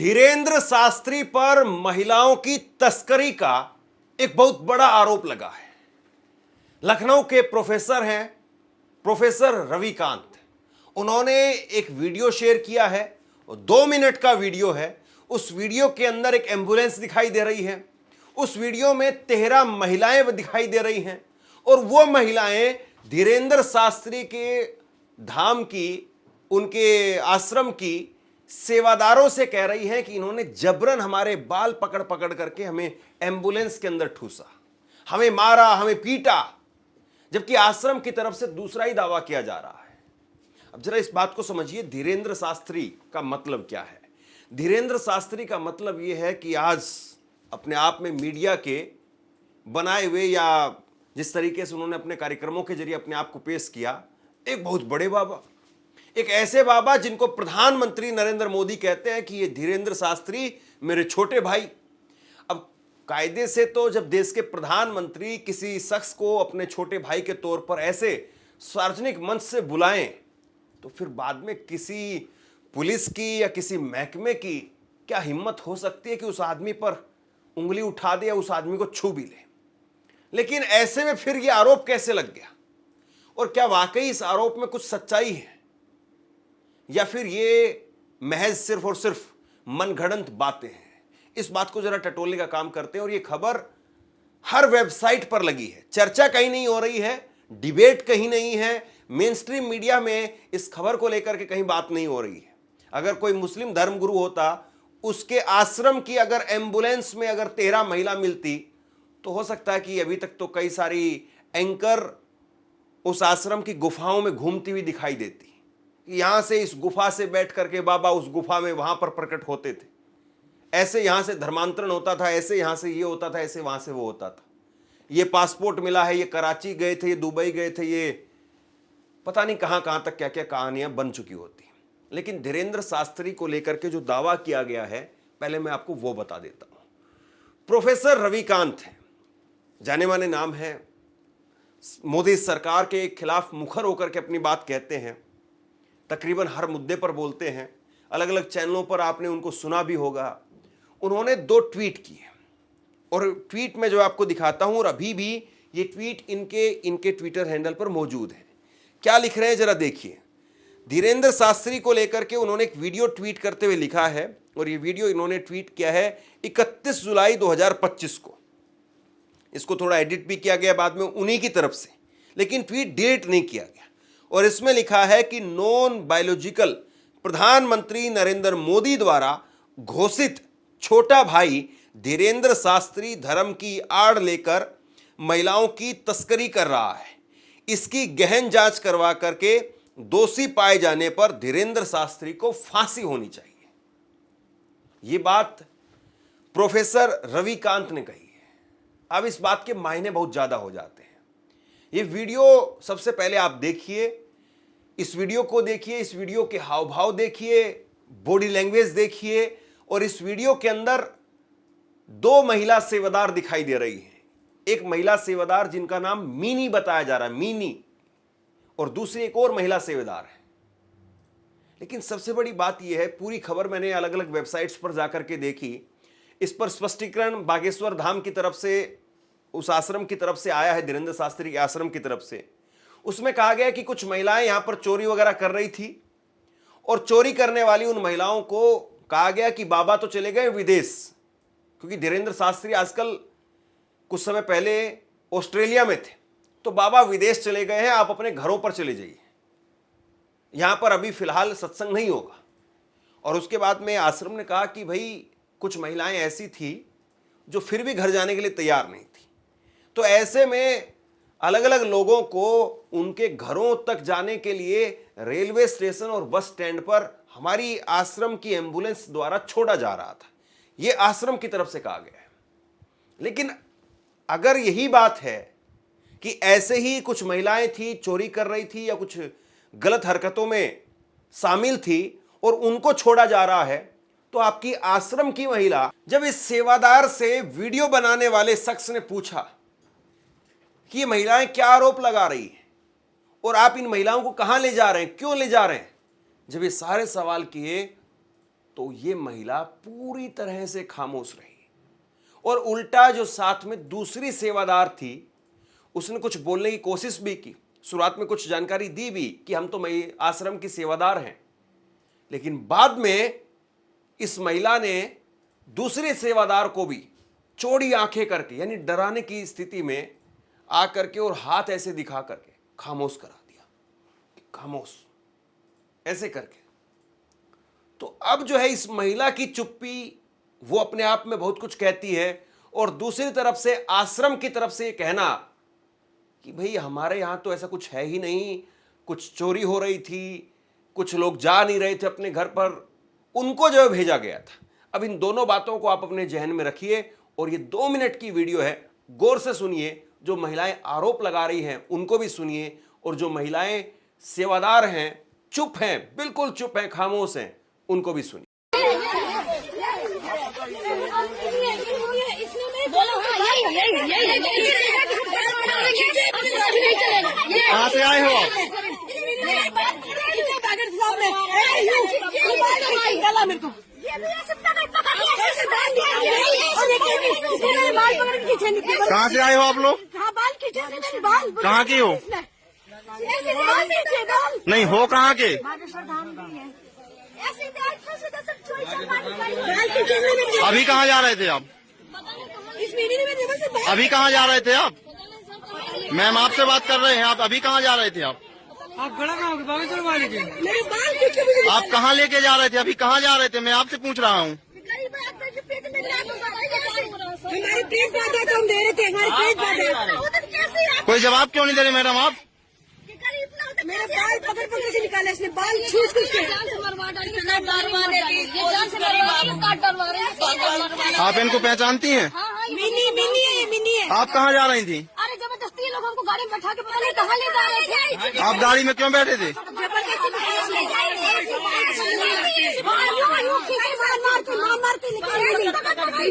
धीरेंद्र शास्त्री पर महिलाओं की तस्करी का एक बहुत बड़ा आरोप लगा है। लखनऊ के प्रोफेसर हैं प्रोफेसर रविकांत। उन्होंने एक वीडियो शेयर किया है, 2 मिनट का वीडियो है। उस वीडियो के अंदर एक एम्बुलेंस दिखाई दे रही है। उस वीडियो में 13 महिलाएं दिखाई दे रही हैं और वो महिलाएं धीरेंद्र शास्त्री के धाम की, उनके आश्रम की सेवादारों से कह रही हैं कि इन्होंने जबरन हमारे बाल पकड़ पकड़ करके हमें एम्बुलेंस के अंदर ठूसा, हमें मारा, हमें पीटा, जबकि आश्रम की तरफ से दूसरा ही दावा किया जा रहा है। अब जरा इस बात को समझिए, धीरेंद्र शास्त्री का मतलब क्या है। धीरेंद्र शास्त्री का मतलब यह है कि आज अपने आप में मीडिया के बनाए हुए या जिस तरीके से उन्होंने अपने कार्यक्रमों के जरिए अपने आप को पेश किया, एक बहुत बड़े बाबा, एक ऐसे बाबा जिनको प्रधानमंत्री नरेंद्र मोदी कहते हैं कि ये धीरेंद्र शास्त्री मेरे छोटे भाई। अब कायदे से तो जब देश के प्रधानमंत्री किसी शख्स को अपने छोटे भाई के तौर पर ऐसे सार्वजनिक मंच से बुलाएं, तो फिर बाद में किसी पुलिस की या किसी महकमे की क्या हिम्मत हो सकती है कि उस आदमी पर उंगली उठा दे या उस आदमी को छू भी ले। लेकिन ऐसे में फिर यह आरोप कैसे लग गया, और क्या वाकई इस आरोप में कुछ सच्चाई है या फिर ये महज सिर्फ और सिर्फ मनगढ़ंत बातें हैं। इस बात को जरा टटोलने का काम करते हैं। और ये खबर हर वेबसाइट पर लगी है, चर्चा कहीं नहीं हो रही है, डिबेट कहीं नहीं है, मेन स्ट्रीम मीडिया में इस खबर को लेकर के कहीं बात नहीं हो रही है। अगर कोई मुस्लिम धर्मगुरु होता, उसके आश्रम की अगर एम्बुलेंस में अगर 13 महिला मिलती, तो हो सकता है कि अभी तक तो कई सारी एंकर उस आश्रम की गुफाओं में घूमती हुई दिखाई देती। यहां से इस गुफा से बैठ करके बाबा उस गुफा में वहां पर प्रकट होते थे, ऐसे यहां से धर्मांतरण होता था, ऐसे यहां से ये होता था, ऐसे वहां से वो होता था, ये पासपोर्ट मिला है, ये कराची गए थे, ये दुबई गए थे, ये पता नहीं कहां कहां तक क्या क्या कहानियां बन चुकी होती। लेकिन धीरेंद्र शास्त्री को लेकर के जो दावा किया गया है, पहले मैं आपको वो बता देता हूं। प्रोफेसर रविकांत है, जाने माने नाम है, मोदी सरकार के खिलाफ मुखर होकर के अपनी बात कहते हैं, तकरीबन हर मुद्दे पर बोलते हैं, अलग अलग चैनलों पर आपने उनको सुना भी होगा। उन्होंने 2 ट्वीट किए और ट्वीट में जो आपको दिखाता हूं, और अभी भी ये ट्वीट इनके ट्विटर हैंडल पर मौजूद है। क्या लिख रहे हैं जरा देखिए। धीरेंद्र शास्त्री को लेकर के उन्होंने एक वीडियो ट्वीट करते हुए लिखा है, और ये वीडियो इन्होंने ट्वीट किया है 31 जुलाई 2025 को। इसको थोड़ा एडिट भी किया गया बाद में उन्हीं की तरफ से, लेकिन ट्वीट डिलीट नहीं किया गया। और इसमें लिखा है कि नॉन बायोलॉजिकल प्रधानमंत्री नरेंद्र मोदी द्वारा घोषित छोटा भाई धीरेंद्र शास्त्री धर्म की आड़ लेकर महिलाओं की तस्करी कर रहा है। इसकी गहन जांच करवा करके दोषी पाए जाने पर धीरेंद्र शास्त्री को फांसी होनी चाहिए। यह बात प्रोफेसर रविकांत ने कही है। अब इस बात के मायने बहुत ज्यादा हो जाते हैं। ये वीडियो सबसे पहले आप देखिए, इस वीडियो को देखिए, इस वीडियो के हाव भाव देखिए, बॉडी लैंग्वेज देखिए, और इस वीडियो के अंदर 2 महिला सेवादार दिखाई दे रही हैं। एक महिला सेवादार जिनका नाम मीनी बताया जा रहा है, मीनी, और दूसरी एक और महिला सेवादार है। लेकिन सबसे बड़ी बात यह है, पूरी खबर मैंने अलग अलग वेबसाइट्स पर जाकर के देखी, इस पर स्पष्टीकरण बागेश्वर धाम की तरफ से, उस आश्रम की तरफ से आया है, धीरेंद्र शास्त्री के आश्रम की तरफ से। उसमें कहा गया कि कुछ महिलाएं यहां पर चोरी वगैरह कर रही थी, और चोरी करने वाली उन महिलाओं को कहा गया कि बाबा तो चले गए विदेश, क्योंकि धीरेंद्र शास्त्री आजकल कुछ समय पहले ऑस्ट्रेलिया में थे, तो बाबा विदेश चले गए हैं, आप अपने घरों पर चले जाइए, यहां पर अभी फिलहाल सत्संग नहीं होगा। और उसके बाद में आश्रम ने कहा कि भाई कुछ महिलाएं ऐसी थी जो फिर भी घर जाने के लिए तैयार नहीं थी, तो ऐसे में अलग अलग लोगों को उनके घरों तक जाने के लिए रेलवे स्टेशन और बस स्टैंड पर हमारी आश्रम की एम्बुलेंस द्वारा छोड़ा जा रहा था। यह आश्रम की तरफ से कहा गया है। लेकिन अगर यही बात है कि ऐसे ही कुछ महिलाएं थी, चोरी कर रही थी या कुछ गलत हरकतों में शामिल थी और उनको छोड़ा जा रहा है, तो आपकी आश्रम की महिला जब इस सेवादार से वीडियो बनाने वाले शख्स ने पूछा कि ये महिलाएं क्या आरोप लगा रही हैं और आप इन महिलाओं को कहां ले जा रहे हैं, क्यों ले जा रहे हैं, जब ये सारे सवाल किए, तो तो ये महिला पूरी तरह से खामोश रही और उल्टा जो साथ में दूसरी सेवादार थी उसने कुछ बोलने की कोशिश भी की। शुरुआत में कुछ जानकारी दी भी कि हम तो आश्रम की सेवादार हैं, लेकिन बाद में इस महिला ने दूसरे सेवादार को भी चौड़ी आंखें करके, यानी डराने की स्थिति में आकर के और हाथ ऐसे दिखा करके खामोश करा दिया, खामोश ऐसे करके। तो अब जो है इस महिला की चुप्पी वो अपने आप में बहुत कुछ कहती है, और दूसरी तरफ से आश्रम की तरफ से ये कहना कि भाई हमारे यहां तो ऐसा कुछ है ही नहीं, कुछ चोरी हो रही थी, कुछ लोग जा नहीं रहे थे अपने घर पर, उनको जो भेजा गया था। अब इन दोनों बातों को आप अपने जहन में रखिए और ये 2 मिनट की वीडियो है, गौर से सुनिए। जो महिलाएं आरोप लगा रही हैं उनको भी सुनिए, और जो महिलाएं सेवादार हैं, चुप हैं, बिल्कुल चुप हैं, खामोश हैं, उनको भी सुनिए। कहाँ से आए हो आप? कहाँ से आए हो आप लोग? कहाँ के हो? नहीं हो कहाँ के? अभी कहाँ जा रहे थे आप? अभी कहाँ जा रहे थे आप? मैम आपसे बात कर रहे हैं, आप अभी कहाँ जा रहे थे आप खड़ा कहाँ हो? बागेश्वर वाले के आप कहाँ लेके जा रहे थे? अभी कहाँ जा रहे थे? मैं आपसे पूछ रहा हूँ। हमारे पेट बाधा तो हम दे रहे थे, हमारे पेट बाधा। कोई जवाब क्यों नहीं दे रहे मैडम आप? मेरा बाल पकड़ पकड़ से निकाला इसने, बाल छूट छूट के। आप इनको पहचानती हैं? मिनी मिनी है, ये मिनी है। आप कहाँ जा रही थी? अरे जबरदस्ती लोग हमको गाड़ी में बैठा के पता नहीं कहाँ ले जा रहे थे। आप गाड़ी में क्यों बैठे थे?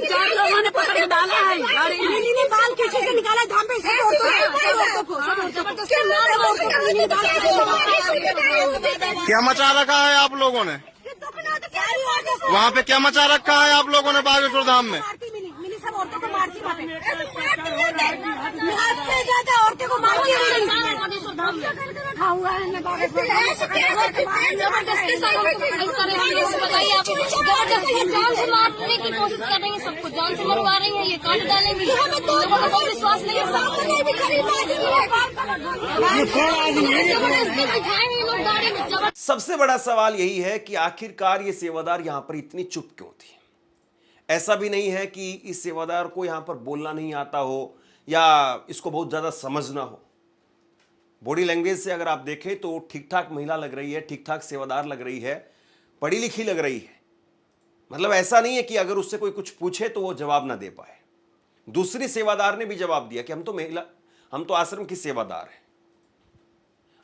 चार लोगों ने पकड़ के डाला है गाड़ी में। मिनी ने बाल खींचे से निकाला, धाम पे से क्या मचा रखा है आप लोगों ने? वहाँ पे क्या मचा रखा है आप लोगों ने बागेश्वर धाम में? मिनी सब औरतों को मारती ज्यादा औरतों को मारती बताइए आप, जबरदस्ती जान से मारने की कोशिश कर रही है, सबको जान से मरवा रही है, ये काट डालेंगी। लोगों को कोई विश्वास नहीं है। सबसे बड़ा सवाल यही है कि आखिरकार ये सेवादार यहां पर इतनी चुप क्यों थी। ऐसा भी नहीं है कि इस सेवादार को यहां पर बोलना नहीं आता हो या इसको बहुत ज्यादा समझ ना हो। बॉडी लैंग्वेज से अगर आप देखें तो ठीक ठाक महिला लग रही है, ठीक ठाक सेवादार लग रही है, पढ़ी लिखी लग रही है। मतलब ऐसा नहीं है कि अगर उससे कोई कुछ पूछे तो वो जवाब ना दे पाए। दूसरी सेवादार ने भी जवाब दिया कि हम तो आश्रम की सेवादार हैं।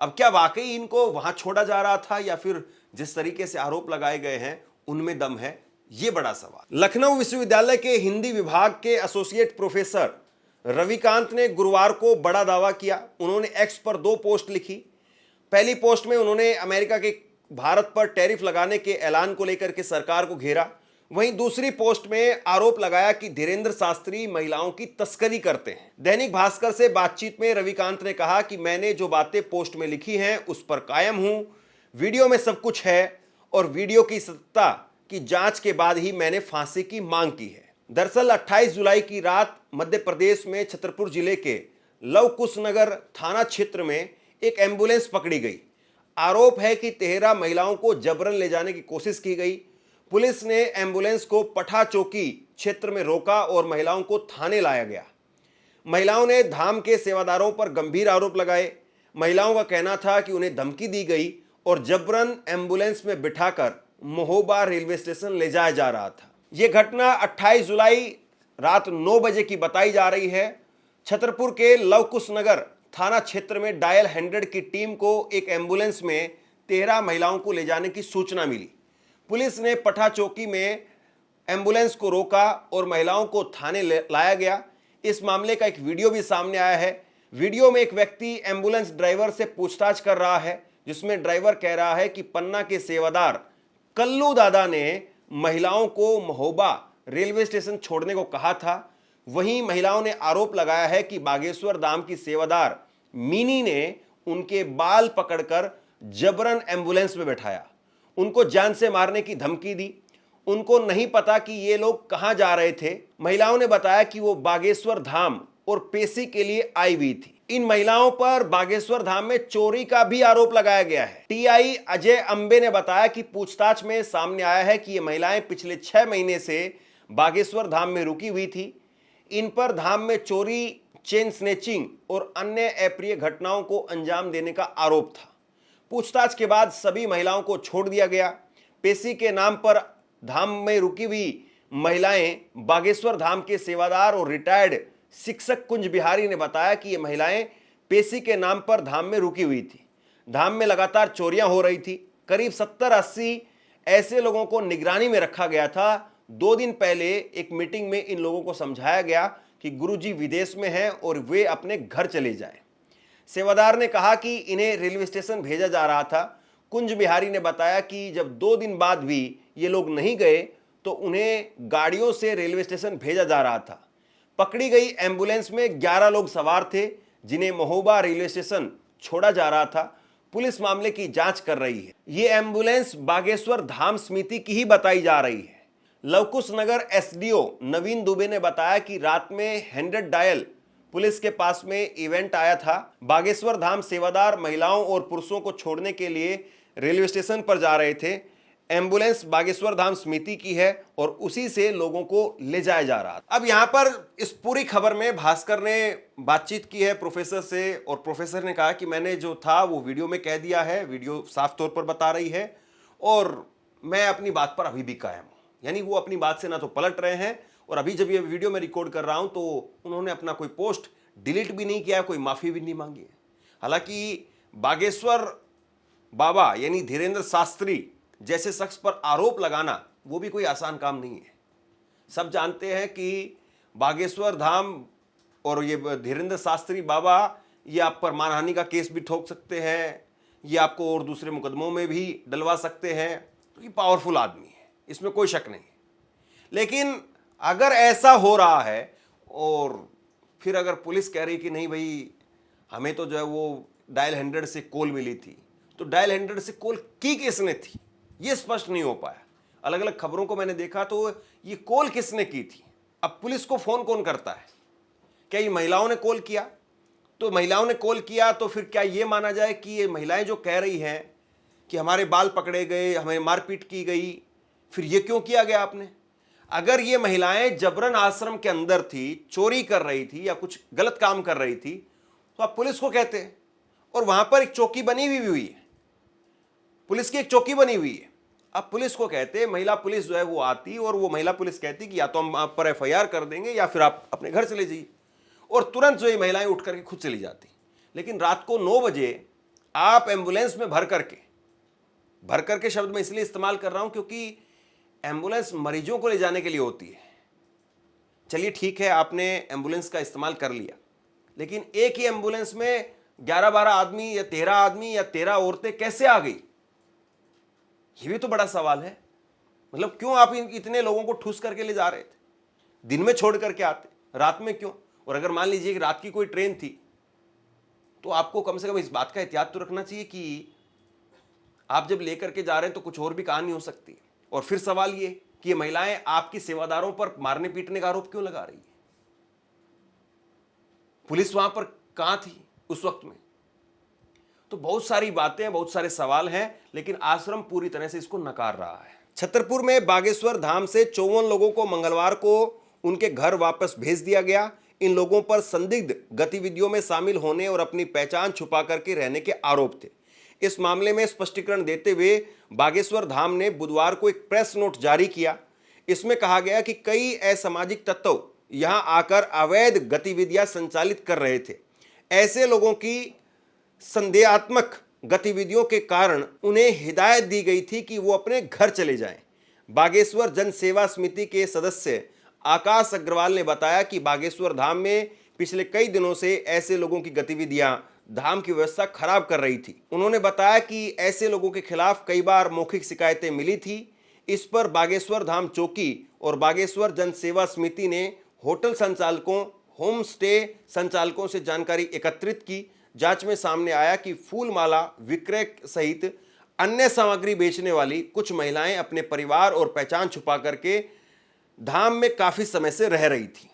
अब क्या वाकई इनको वहां छोड़ा जा रहा था या फिर जिस तरीके से आरोप लगाए गए हैं उनमें दम है, ये बड़ा सवाल। लखनऊ विश्वविद्यालय के हिंदी विभाग के एसोसिएट प्रोफेसर रविकांत ने गुरुवार को बड़ा दावा किया। उन्होंने एक्स पर 2 पोस्ट लिखी। पहली पोस्ट में उन्होंने अमेरिका के भारत पर टैरिफ लगाने के ऐलान को लेकर के सरकार को घेरा। वहीं दूसरी पोस्ट में आरोप लगाया कि धीरेन्द्र शास्त्री महिलाओं की तस्करी करते हैं। दैनिक भास्कर से बातचीत में रविकांत ने कहा कि मैंने जो बातें पोस्ट में लिखी हैं उस पर कायम हूं। वीडियो में सब कुछ है और वीडियो की सत्यता की जांच के बाद ही मैंने फांसी की मांग की है। दरअसल 28 जुलाई की रात मध्य प्रदेश में छतरपुर जिले के लव कुश नगर थाना क्षेत्र में एक एम्बुलेंस पकड़ी गई। आरोप है कि 13 महिलाओं को जबरन ले जाने की कोशिश की गई। पुलिस ने एम्बुलेंस को पठा चौकी क्षेत्र में रोका और महिलाओं को थाने लाया गया। महिलाओं ने धाम के सेवादारों पर गंभीर आरोप लगाए। महिलाओं का कहना था कि उन्हें धमकी दी गई और जबरन एम्बुलेंस में बिठाकर महोबा रेलवे स्टेशन ले जाया जा रहा था। यह घटना 28 जुलाई रात 9 बजे की बताई जा रही है। छतरपुर के लवकुश नगर थाना क्षेत्र में डायल 100 की टीम को एक एम्बुलेंस में 13 महिलाओं को ले जाने की सूचना मिली। पुलिस ने पठा चौकी में एम्बुलेंस को रोका और महिलाओं को थाने लाया गया। इस मामले का एक वीडियो भी सामने आया है। वीडियो में एक व्यक्ति एम्बुलेंस ड्राइवर से पूछताछ कर रहा है, जिसमें ड्राइवर कह रहा है कि पन्ना के सेवादार कल्लू दादा ने महिलाओं को महोबा रेलवे स्टेशन छोड़ने को कहा था, वहीं महिलाओं ने आरोप लगाया है कि बागेश्वर धाम की सेवादार मीनी ने उनके बाल पकड़कर जबरन एम्बुलेंस में बैठाया, उनको जान से मारने की धमकी दी। उनको नहीं पता कि ये लोग कहां जा रहे थे। महिलाओं ने बताया कि वो बागेश्वर धाम और पेशी के लिए आई हुई थी। इन महिलाओं पर बागेश्वर धाम में चोरी का भी आरोप लगाया गया है। टीआई अजय अंबे ने बताया कि पूछताछ में सामने आया है कि ये महिलाएं पिछले 6 महीने से बागेश्वर धाम में रुकी हुई थी। इन पर धाम में चोरी, चेन स्नेचिंग और अन्य अप्रिय घटनाओं को अंजाम देने का आरोप था। पूछताछ के बाद सभी महिलाओं को छोड़ दिया गया। पेशी के नाम पर धाम में रुकी हुई महिलाएं बागेश्वर धाम के सेवादार और रिटायर्ड शिक्षक कुंज बिहारी ने बताया कि ये महिलाएं पेशी के नाम पर धाम में रुकी हुई थी। धाम में लगातार चोरियां हो रही थी। करीब 70-80 ऐसे लोगों को निगरानी में रखा गया था। 2 दिन पहले एक मीटिंग में इन लोगों को समझाया गया कि गुरुजी विदेश में हैं और वे अपने घर चले जाएं। सेवादार ने कहा कि इन्हें रेलवे स्टेशन भेजा जा रहा था। कुंज बिहारी ने बताया कि जब 2 दिन बाद भी ये लोग नहीं गए तो उन्हें गाड़ियों से रेलवे स्टेशन भेजा जा रहा था। पकड़ी गई एम्बुलेंस में 11 लोग सवार थे, जिन्हें महोबा रेलवे स्टेशन छोड़ा जा रहा था। पुलिस मामले की जांच कर रही है। ये एम्बुलेंस बागेश्वर धाम समिति की ही बताई जा रही है। लवकुश नगर एसडीओ नवीन दुबे ने बताया कि रात में 100 डायल पुलिस के पास में इवेंट आया था। बागेश्वर धाम सेवादार महिलाओं और पुरुषों को छोड़ने के लिए रेलवे स्टेशन पर जा रहे थे। एम्बुलेंस बागेश्वर धाम समिति की है और उसी से लोगों को ले जाया जा रहा था। अब यहां पर इस पूरी खबर में भास्कर ने बातचीत की है प्रोफेसर से, और प्रोफेसर ने कहा कि मैंने जो था वो वीडियो में कह दिया है, वीडियो साफ तौर पर बता रही है और मैं अपनी बात पर अभी भी कायम हूं। यानी वो अपनी बात से ना तो पलट रहे हैं, और अभी जब ये वीडियो मैं रिकॉर्ड कर रहा हूं तो उन्होंने अपना कोई पोस्ट डिलीट भी नहीं किया, कोई माफी भी नहीं मांगी है। हालांकि बागेश्वर बाबा यानी धीरेन्द्र शास्त्री जैसे शख्स पर आरोप लगाना वो भी कोई आसान काम नहीं है। सब जानते हैं कि बागेश्वर धाम और ये धीरेन्द्र शास्त्री बाबा ये आप पर मानहानि का केस भी ठोक सकते हैं, ये आपको और दूसरे मुकदमों में भी डलवा सकते हैं। तो ये पावरफुल आदमी है, इसमें कोई शक नहीं। लेकिन अगर ऐसा हो रहा है और फिर अगर पुलिस कह रही कि नहीं भाई हमें तो जो है वो डायल 100 से कॉल मिली थी, तो डायल 100 से कॉल की किसने थी ये स्पष्ट नहीं हो पाया। अलग अलग खबरों को मैंने देखा तो ये कॉल किसने की थी। अब पुलिस को फोन कौन करता है? क्या ये महिलाओं ने कॉल किया? तो महिलाओं ने कॉल किया तो फिर क्या ये माना जाए कि ये महिलाएं जो कह रही हैं कि हमारे बाल पकड़े गए, हमें मारपीट की गई, फिर ये क्यों किया गया आपने? अगर ये महिलाएं जबरन आश्रम के अंदर थी, चोरी कर रही थी या कुछ गलत काम कर रही थी, तो आप पुलिस को कहते। और वहां पर एक चौकी बनी हुई है, पुलिस की एक चौकी बनी हुई है। अब पुलिस को कहते, महिला पुलिस जो है वो आती और वो महिला पुलिस कहती कि या तो हम आप पर एफआईआर कर देंगे या फिर आप अपने घर चले जाइए, और तुरंत जो ये महिलाएं उठ करके खुद चली जाती। लेकिन रात को 9 बजे आप एम्बुलेंस में भर करके शब्द मैं इसलिए इस्तेमाल कर रहा हूं क्योंकि एम्बुलेंस मरीजों को ले जाने के लिए होती है। चलिए ठीक है, आपने एम्बुलेंस का इस्तेमाल कर लिया, लेकिन एक ही एम्बुलेंस में 11-12 आदमी या 13 आदमी या 13 औरतें कैसे आ गई, ये भी तो बड़ा सवाल है। मतलब क्यों आप इतने लोगों को ठूस करके ले जा रहे थे? दिन में छोड़ करके आते, रात में क्यों? और अगर मान लीजिए कि रात की कोई ट्रेन थी तो आपको कम से कम इस बात का एहतियात तो रखना चाहिए कि आप जब लेकर के जा रहे हैं तो कुछ और भी कहानी हो सकती है। और फिर सवाल ये कि ये महिलाएं आपकी सेवादारों पर मारने पीटने का आरोप क्यों लगा रही है? पुलिस वहां पर कहां थी उस वक्त में? तो बहुत सारी बातें, बहुत सारे सवाल हैं, लेकिन आश्रम पूरी तरह से इसको नकार रहा है। छतरपुर में बागेश्वर धाम से 54 लोगों को मंगलवार को उनके घर वापस भेज दिया गया। इन लोगों पर संदिग्ध गतिविधियों में शामिल होने और अपनी पहचान छुपा करके रहने के आरोप थे। इस मामले में स्पष्टीकरण देते हुए बागेश्वर धाम ने बुधवार को एक प्रेस नोट जारी किया। इसमें कहा गया कि कई असामाजिक तत्व यहां आकर अवैध गतिविधियां संचालित कर रहे थे। ऐसे लोगों की संदेहात्मक गतिविधियों के कारण उन्हें हिदायत दी गई थी कि वो अपने घर चले जाएं। बागेश्वर जन सेवा समिति के सदस्य आकाश अग्रवाल ने बताया कि बागेश्वर धाम में पिछले कई दिनों से ऐसे लोगों की गतिविधियां धाम की व्यवस्था खराब कर रही थी। उन्होंने बताया कि ऐसे लोगों के खिलाफ कई बार मौखिक शिकायतें मिली थी। इस पर बागेश्वर धाम चौकी और बागेश्वर जन सेवा समिति ने होटल संचालकों, होम स्टे संचालकों से जानकारी एकत्रित की। जांच में सामने आया कि फूल माला विक्रय सहित अन्य सामग्री बेचने वाली कुछ महिलाएं अपने परिवार और पहचान छुपा करके धाम में काफी समय से रह रही थी।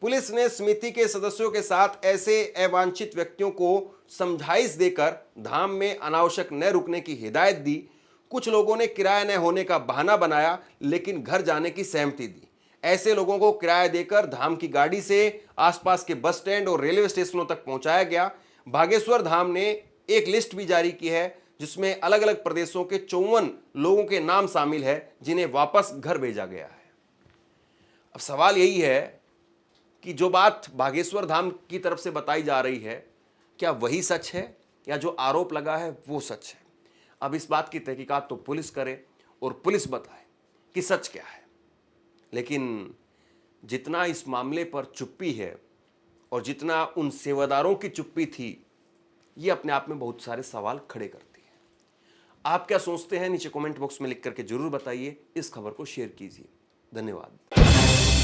पुलिस ने समिति के सदस्यों के साथ ऐसे अवांछित व्यक्तियों को समझाइश देकर धाम में अनावश्यक न रुकने की हिदायत दी। कुछ लोगों ने किराया न होने का बहाना बनाया, लेकिन घर जाने की सहमति दी। ऐसे लोगों को किराया देकर धाम की गाड़ी से आसपास के बस स्टैंड और रेलवे स्टेशनों तक पहुंचाया गया। बागेश्वर धाम ने एक लिस्ट भी जारी की है जिसमें अलग अलग प्रदेशों के 54 लोगों के नाम शामिल है जिन्हें वापस घर भेजा गया है। अब सवाल यही है कि जो बात बागेश्वर धाम की तरफ से बताई जा रही है, क्या वही सच है या जो आरोप लगा है वो सच है? अब इस बात की तहकीकात तो पुलिस करे और पुलिस बताए कि सच क्या है। लेकिन जितना इस मामले पर चुप्पी है और जितना उन सेवादारों की चुप्पी थी, ये अपने आप में बहुत सारे सवाल खड़े करती है। आप क्या सोचते हैं नीचे कमेंट बॉक्स में लिख करके जरूर बताइए। इस खबर को शेयर कीजिए। धन्यवाद।